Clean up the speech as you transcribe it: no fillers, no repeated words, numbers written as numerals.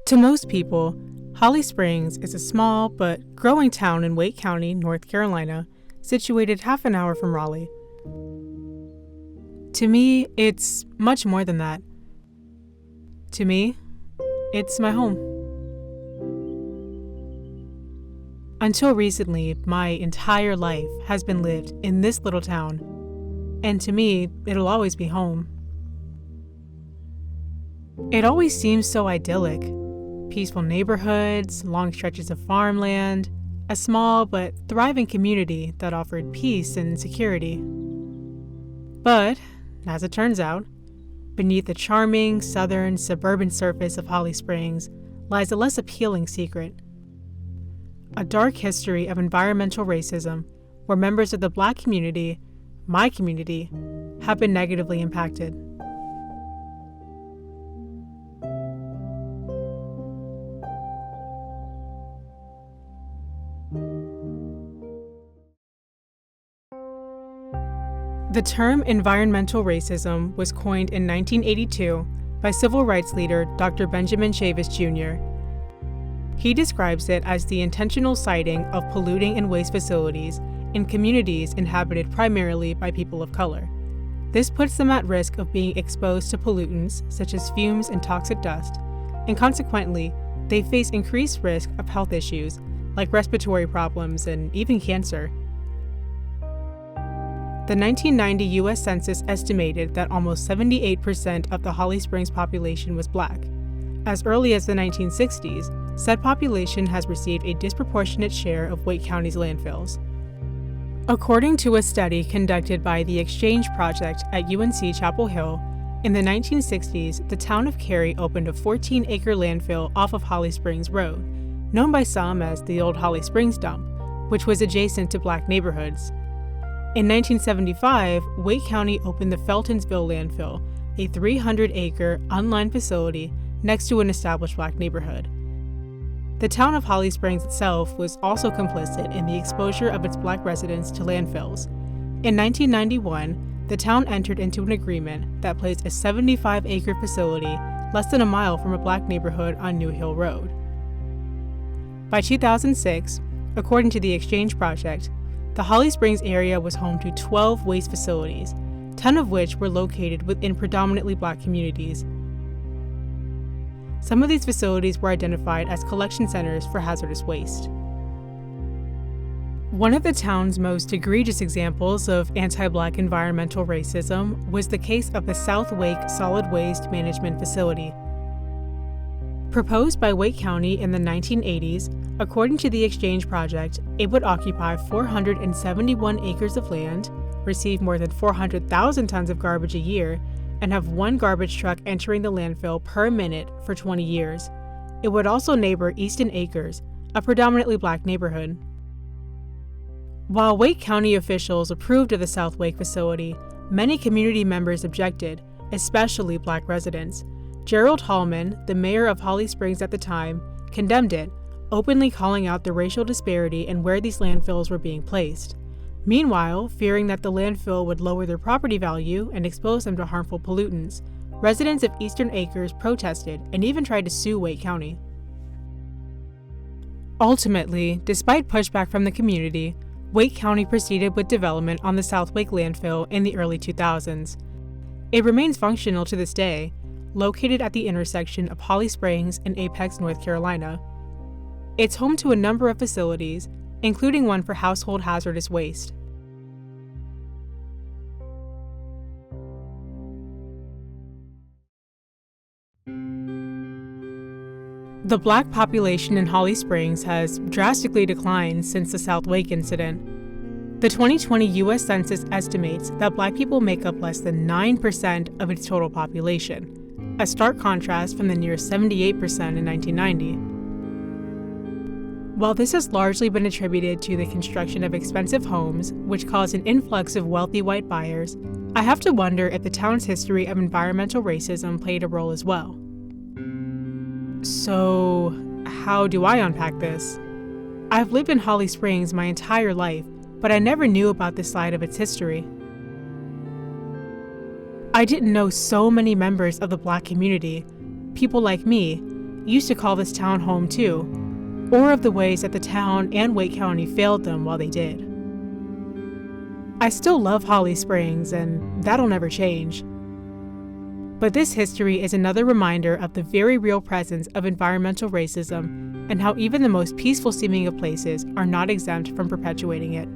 To most people, Holly Springs is a small but growing town in Wake County, North Carolina, situated half an hour from Raleigh. To me, it's much more than that. To me, it's my home. Until recently, my entire life has been lived in this little town, and to me, it'll always be home. It always seems so idyllic. Peaceful neighborhoods, long stretches of farmland, a small but thriving community that offered peace and security. But, as it turns out, beneath the charming, southern, suburban surface of Holly Springs lies a less appealing secret. A dark history of environmental racism where members of the Black community, my community, have been negatively impacted. The term environmental racism was coined in 1982 by civil rights leader Dr. Benjamin Chavis Jr. He describes it as the intentional siting of polluting and waste facilities in communities inhabited primarily by people of color. This puts them at risk of being exposed to pollutants such as fumes and toxic dust, and consequently, they face increased risk of health issues like respiratory problems and even cancer. The 1990 U.S. Census estimated that almost 78% of the Holly Springs population was Black. As early as the 1960s, said population has received a disproportionate share of Wake County's landfills. According to a study conducted by the Exchange Project at UNC-Chapel Hill, in the 1960s, the town of Cary opened a 14-acre landfill off of Holly Springs Road, known by some as the Old Holly Springs Dump, which was adjacent to Black neighborhoods. In 1975, Wake County opened the Feltonsville landfill, a 300-acre unlined facility next to an established Black neighborhood. The town of Holly Springs itself was also complicit in the exposure of its Black residents to landfills. In 1991, the town entered into an agreement that placed a 75-acre facility less than a mile from a Black neighborhood on New Hill Road. By 2006, according to the Exchange Project, the Holly Springs area was home to 12 waste facilities, 10 of which were located within predominantly Black communities. Some of these facilities were identified as collection centers for hazardous waste. One of the town's most egregious examples of anti-Black environmental racism was the case of the South Wake Solid Waste Management Facility. Proposed by Wake County in the 1980s, according to the Exchange Project, it would occupy 471 acres of land, receive more than 400,000 tons of garbage a year, and have one garbage truck entering the landfill per minute for 20 years. It would also neighbor Easton Acres, a predominantly Black neighborhood. While Wake County officials approved of the South Wake facility, many community members objected, especially Black residents. Gerald Hallman, the mayor of Holly Springs at the time, condemned it, openly calling out the racial disparity in where these landfills were being placed. Meanwhile, fearing that the landfill would lower their property value and expose them to harmful pollutants, residents of Eastern Acres protested and even tried to sue Wake County. Ultimately, despite pushback from the community, Wake County proceeded with development on the South Wake landfill in the early 2000s. It remains functional to this day, located at the intersection of Holly Springs and Apex, North Carolina. It's home to a number of facilities, including one for household hazardous waste. The Black population in Holly Springs has drastically declined since the South Wake incident. The 2020 U.S. Census estimates that Black people make up less than 9% of its total population, a stark contrast from the near 78% in 1990. While this has largely been attributed to the construction of expensive homes, which caused an influx of wealthy white buyers, I have to wonder if the town's history of environmental racism played a role as well. So, how do I unpack this? I've lived in Holly Springs my entire life, but I never knew about this side of its history. I didn't know so many members of the Black community, people like me, used to call this town home too, or of the ways that the town and Wake County failed them while they did. I still love Holly Springs, and that'll never change. But this history is another reminder of the very real presence of environmental racism and how even the most peaceful seeming of places are not exempt from perpetuating it.